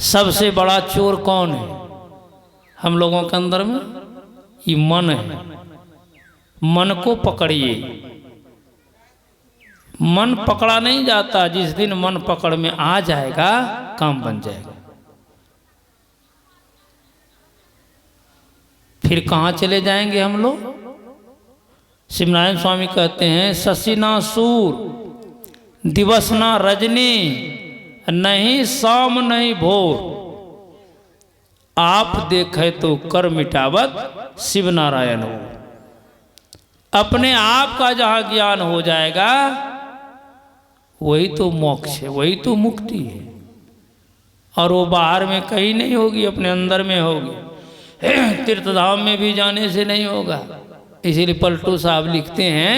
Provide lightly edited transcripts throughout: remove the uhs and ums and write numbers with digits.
सबसे बड़ा चोर कौन है हम लोगों के अंदर में? ये मन है। मन को पकड़िए। मन पकड़ा नहीं जाता। जिस दिन मन पकड़ में आ जाएगा काम बन जाएगा। फिर कहाँ चले जाएंगे हम लोग? शिवनारायण स्वामी कहते हैं, शशि ना सूर दिवस ना रजनी, नहीं शाम नहीं भोर, आप देखे तो कर मिटावत शिव नारायण हो। अपने आप का जहाँ ज्ञान हो जाएगा वही तो मोक्ष है, वही तो मुक्ति है। और वो बाहर में कहीं नहीं होगी, अपने अंदर में होगी। तीर्थधाम में भी जाने से नहीं होगा। इसीलिए पलटू साहब लिखते हैं,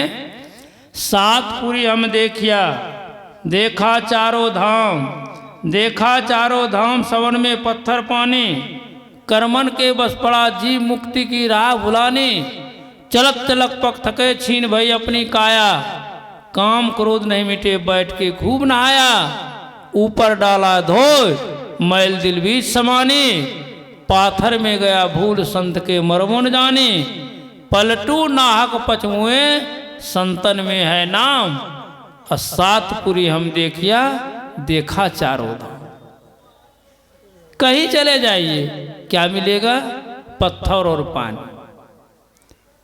सात पुरी हम देखिया, देखा चारों धाम, देखा चारों धाम, सवन में पत्थर पानी, कर्मन के बस पड़ा जीव मुक्ति की राह भुलानी, चलक चलक पक थके छीन भई अपनी काया, काम क्रोध नहीं मिटे बैठ के खूब नहाया, ऊपर डाला धोए मैल दिल बीच समानी, पाथर में गया भूल संत के मरमो न जानी, पलटू नाहक पचमुए संतन में है नाम, और सात पुरी हम देखिया, देखा चारों धाम। कहीं चले जाइए क्या मिलेगा? पत्थर और पानी,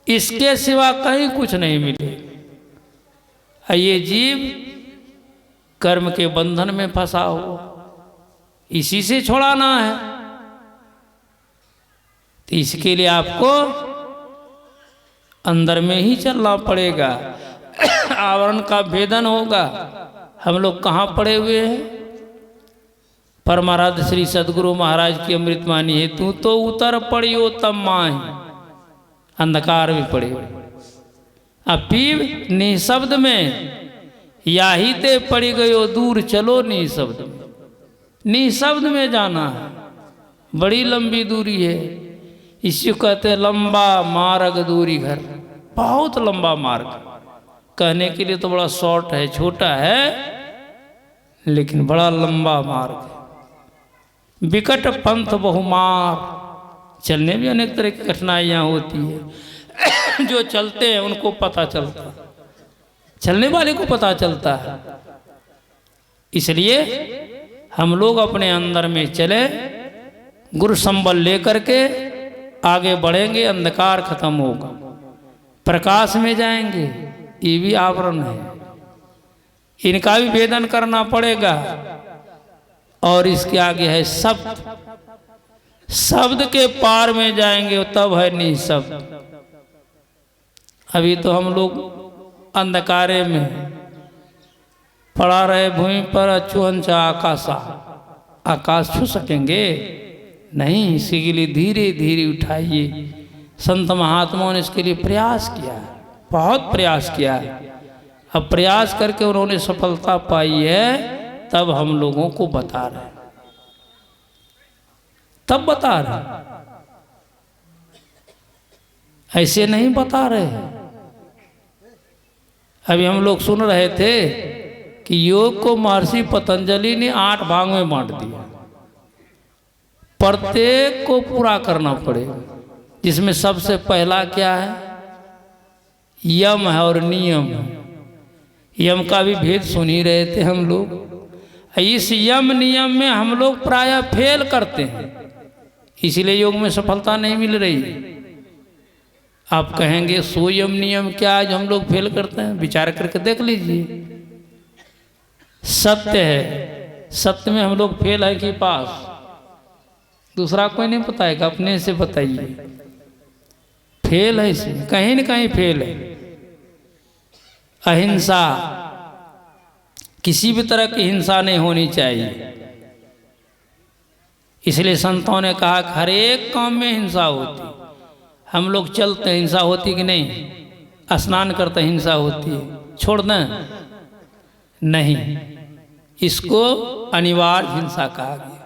इसके सिवा कहीं कुछ नहीं मिलेगा। ये जीव कर्म के बंधन में फंसा हो, इसी से छुड़ाना है। तो इसके लिए आपको अंदर में ही चलना पड़ेगा। आवरण का भेदन होगा। हम लोग कहाँ पड़े हुए हैं? परमाराध्य श्री सदगुरु महाराज की अमृतवाणी है, तू तो उतर पड़ियो तब माही, अंधकार में पड़े हुए। अब पीव निशब्द में, याही ते पड़ी गयो दूर चलो निशब्द में। निशब्द में जाना है, बड़ी लंबी दूरी है। इसी को कहते हैं लंबा मार्ग दूरी घर। बहुत लंबा मार्ग, कहने के लिए तो बड़ा शॉर्ट है, छोटा है, लेकिन बड़ा लंबा मार्ग है। विकट पंथ बहुमार, चलने में अनेक तरह की कठिनाइयाँ होती है। जो चलते हैं उनको पता चलता है, चलने वाले को पता चलता है। इसलिए हम लोग अपने अंदर में चले, गुरु संबल लेकर के आगे बढ़ेंगे, अंधकार खत्म होगा, प्रकाश में जाएंगे। ये भी आवरण है, इनका भी भेदन करना पड़ेगा। और इसके आगे है शब्द, शब्द के पार में जाएंगे तब है निशब्द। अभी तो हम लोग अंधकारे में पड़ा रहे भूमि पर, अचुअंचा आकाशा, आकाश छू सकेंगे नहीं। इसी के लिए धीरे धीरे उठाइए। संत महात्माओं ने इसके लिए प्रयास किया, बहुत प्रयास किया। अब प्रयास करके उन्होंने सफलता पाई है, तब हम लोगों को बता रहे, तब बता रहे, ऐसे नहीं बता रहे। अभी हम लोग सुन रहे थे कि योग को महर्षि पतंजलि ने 8 भाग में बांट दिया। प्रत्येक को पूरा करना पड़ेगा, जिसमें सबसे पहला क्या है? यम है और नियम है। यम का भी भेद सुन ही रहे थे हम लोग। इस यम नियम में हम लोग प्रायः फेल करते हैं, इसीलिए योग में सफलता नहीं मिल रही। आप कहेंगे सो यम नियम क्या आज हम लोग फेल करते हैं? विचार करके देख लीजिए। सत्य है, सत्य में हम लोग फेल है कि पास? दूसरा कोई नहीं बताएगा, अपने से बताइए। फेल है, इसमें कहीं न कहीं फेल है। अहिंसा, किसी भी तरह की हिंसा नहीं होनी चाहिए। इसलिए संतों ने कहा कि हर एक काम में हिंसा होती। हम लोग चलते हैं, हिंसा होती कि नहीं? स्नान करते हिंसा होती है, छोड़ दें? नहीं, इसको अनिवार्य हिंसा कहा गया।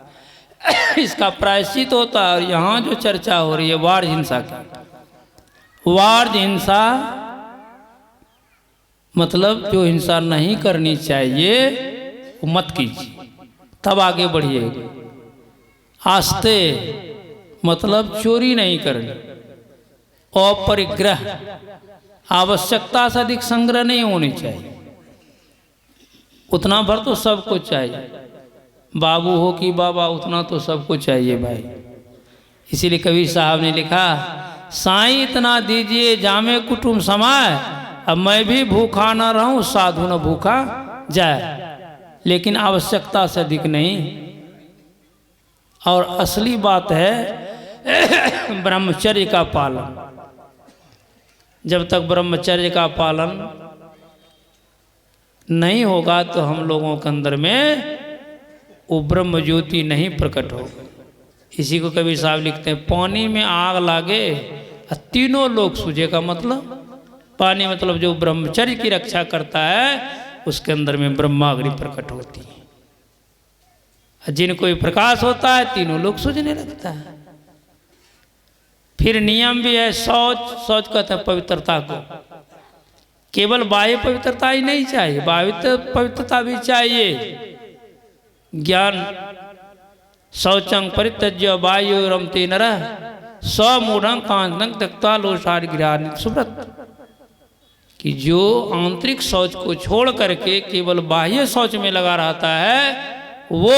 इसका प्रायश्चित होता है। और यहाँ जो चर्चा हो रही है वार्य हिंसा की। वार्य हिंसा मतलब जो हिंसा नहीं करनी चाहिए वो मत कीजिए, तब आगे बढ़िएगा। आस्ते मतलब चोरी नहीं करनी, अपरिग्रह, आवश्यकता से अधिक संग्रह नहीं होनी चाहिए। उतना भर तो सबको चाहिए, बाबू हो कि बाबा, उतना तो सबको चाहिए भाई। इसीलिए कबीर साहब ने लिखा, साईं इतना दीजिए जामे कुटुंब समाए, अब मैं भी भूखा न रहूं साधु न भूखा जाए, लेकिन आवश्यकता से अधिक नहीं। और असली बात है ब्रह्मचर्य का पालन। जब तक ब्रह्मचर्य का पालन नहीं होगा तो हम लोगों के अंदर में वो ब्रह्म ज्योति नहीं प्रकट होगा। इसी को कबीर साहब लिखते हैं, पानी में आग लागे तीनों लोग सूझे का मतलब, पानी मतलब जो ब्रह्मचर्य की रक्षा करता है उसके अंदर में ब्रह्माग्नि प्रकट होती है। जिनको प्रकाश होता है तीनों लोग सूझने लगता है। फिर नियम भी है, शौच कहते हैं पवित्रता को। केवल बाह्य पवित्रता ही नहीं चाहिए, बाह्य पवित्रता भी चाहिए। ज्ञान शौचं परित्यज्य वायु रमते नरः स्वमूढ़ं कांचनं त्यक्त्वा लोषार गिरान सुव्रत, कि जो आंतरिक शौच को छोड़ करके केवल बाह्य शौच में लगा रहता है, वो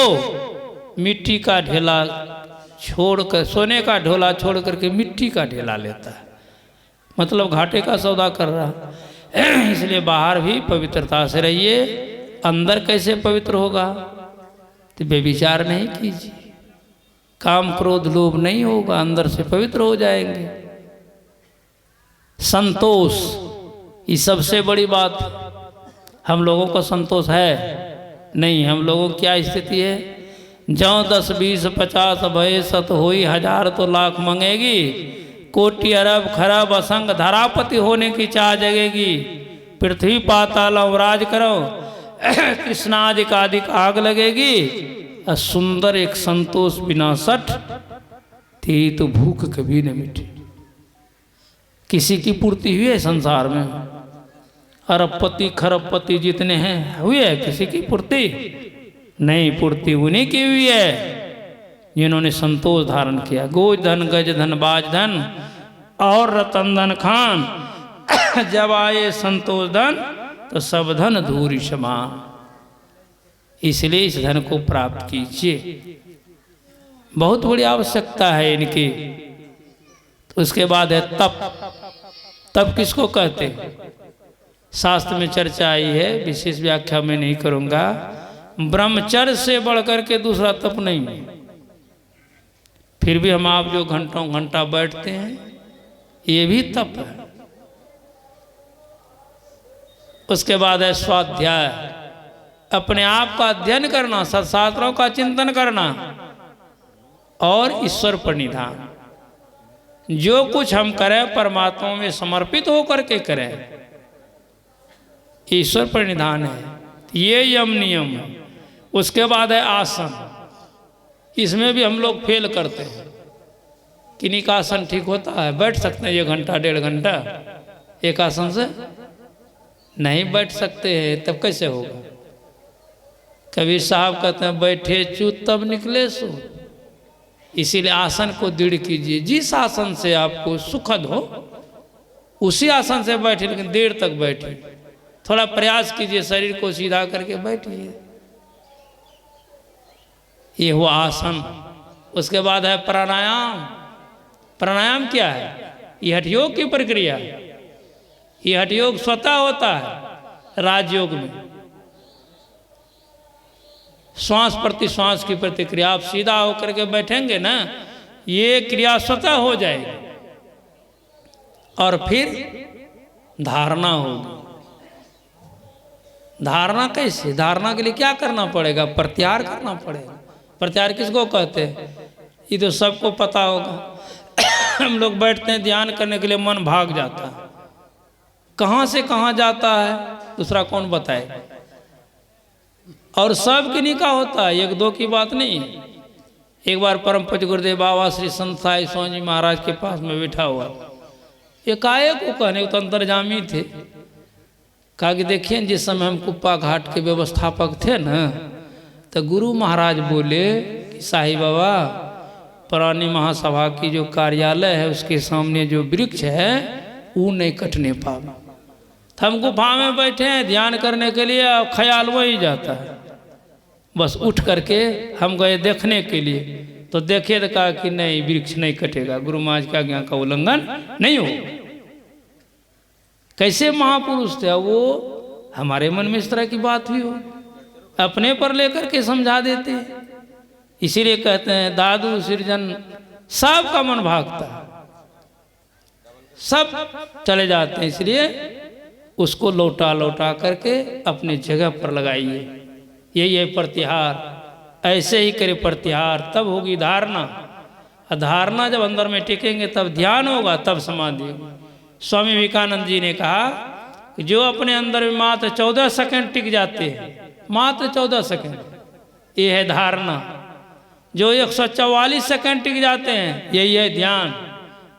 मिट्टी का ढेला छोड़कर, सोने का ढोला छोड़ करके मिट्टी का ढेला लेता है, मतलब घाटे का सौदा कर रहा। इसलिए बाहर भी पवित्रता से रहिए। अंदर कैसे पवित्र होगा? तो व्यभिचार नहीं कीजिए, काम क्रोध लोभ नहीं होगा, अंदर से पवित्र हो जाएंगे। संतोष, ये सबसे बड़ी बात। हम लोगों को संतोष है नहीं। हम लोगों की क्या स्थिति है? जौ 10 20 50 भय सत होई, 1000 तो लाख मंगेगी, कोटि अरब खरब असंग धरापति होने की चाह जगेगी, पृथ्वी पाताल राज करो, कृष्णादिक आदिक आग लगेगी, और सुंदर एक संतोष बिना सठ थी तो भूख कभी न मिटे। किसी की पूर्ति हुई है संसार में? अरबपति खरबपति जितने हैं हुई है किसी की पूर्ति? नहीं, पूर्ति उन्हीं की हुई है जिन्होंने संतोष धारण किया। गोज धन गज धन बाज धन और रतन धन खान, जब आए संतोष धन तो सब धन धूरी समान। इसलिए इस धन को प्राप्त कीजिए, बहुत बड़ी आवश्यकता है इनकी। तो उसके बाद है तप। तप किसको कहते हैं? शास्त्र में चर्चा आई है, विशेष व्याख्या में नहीं करूंगा। ब्रह्मचर्य से बढ़कर के दूसरा तप नहीं है। फिर भी हम आप जो घंटों घंटा बैठते हैं, ये भी तप है। उसके बाद है स्वाध्याय, अपने आप का अध्ययन करना, सत्शास्त्रों का चिंतन करना, और ईश्वर प्रणिधान। जो कुछ हम करें परमात्मा में समर्पित होकर के करें, ईश्वर प्रणिधान है। ये यम नियम है। उसके बाद है आसन। इसमें भी हम लोग फेल करते हैं। किन्हीं का आसन ठीक होता है? बैठ सकते हैं 1 घंटा 1.5 घंटा एक आसन से? नहीं बैठ सकते हैं, तब कैसे होगा? कबीर साहब कहते हैं, बैठे चूत तब निकले सो। इसीलिए आसन को दृढ़ कीजिए। जिस आसन से आपको सुखद हो उसी आसन से बैठे, लेकिन देर तक बैठे। थोड़ा प्रयास कीजिए, शरीर को सीधा करके बैठिए। ये हुआ आसन। उसके बाद है प्राणायाम। प्राणायाम क्या है? ये हठयोग की प्रक्रिया। ये हठयोग स्वतः होता है राजयोग में। श्वास प्रति श्वास की प्रतिक्रिया, आप सीधा होकर के बैठेंगे ना, ये क्रिया स्वतः हो जाएगी। और फिर धारणा होगी। धारणा कैसे? धारणा के लिए क्या करना पड़ेगा? प्रत्याहार करना पड़ेगा। प्रत्याहार किसको कहते हैं? ये तो सबको पता होगा। हम लोग बैठते हैं ध्यान करने के लिए, मन भाग जाता है। कहाँ से कहाँ जाता है दूसरा कौन बताए? और सब किन्हीं का होता है, 1-2 की बात नहीं है। एक बार परम पूज्य गुरुदेव बाबा श्री संत साई स्वामी जी महाराज के पास में बैठा हुआ, एकाएक को कहने तो अंतर्जामी थे। कहा कि देखिए, जिस समय हम कुप्पा घाट के व्यवस्थापक थे ना, तो गुरु महाराज बोले कि साईं बाबा पुरानी महासभा की जो कार्यालय है उसके सामने जो वृक्ष है वो नहीं कटने पावे। हम गुफा में बैठे हैं ध्यान करने के लिए, अब ख्याल वही जाता है। बस उठ करके हम गए देखने के लिए, तो देखे तो कहा कि नहीं वृक्ष नहीं कटेगा, गुरु महाराज की आज्ञा का उल्लंघन नहीं हो। कैसे महापुरुष थे वो, हमारे मन में इस तरह की बात भी हो, अपने पर लेकर के समझा देते हैं। इसीलिए कहते हैं दादू सृजन सबका मन भागता है, सब चले जाते हैं, इसलिए उसको लौटा लौटा करके अपने जगह पर लगाइए। यही है प्रतिहार, ऐसे ही करे प्रतिहार, तब होगी धारणा। धारणा जब अंदर में टिकेंगे तब ध्यान होगा, तब समाधि होगी। स्वामी विवेकानंद जी ने कहा कि जो अपने अंदर में मात्र 14 सेकंड टिक जाते हैं, मात्र 14 सेकंड, ये है धारणा। जो 144 सेकंड टिक जाते हैं यही है ध्यान,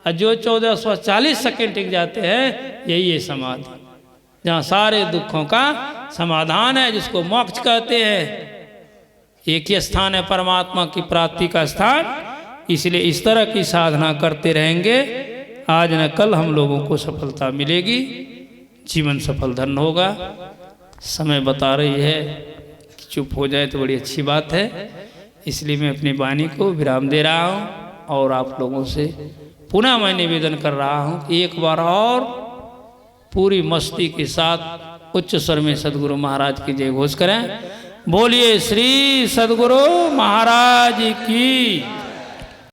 और जो 1440 सेकंड टिक जाते हैं यही है समाधि, जहाँ सारे दुखों का समाधान है, जिसको मोक्ष कहते हैं। एक ही स्थान है परमात्मा की प्राप्ति का स्थान, इसलिए इस तरह की साधना करते रहेंगे, आज न कल हम लोगों को सफलता मिलेगी, जीवन सफल धन होगा। समय बता रही है कि चुप हो जाए तो बड़ी अच्छी बात है, इसलिए मैं अपनी वाणी को विराम दे रहा हूँ। और आप लोगों से पुनः मैं निवेदन कर रहा हूँ कि एक बार और पूरी मस्ती के साथ उच्च स्वर में सदगुरु महाराज की जय घोष करें। बोलिए श्री सदगुरु महाराज की।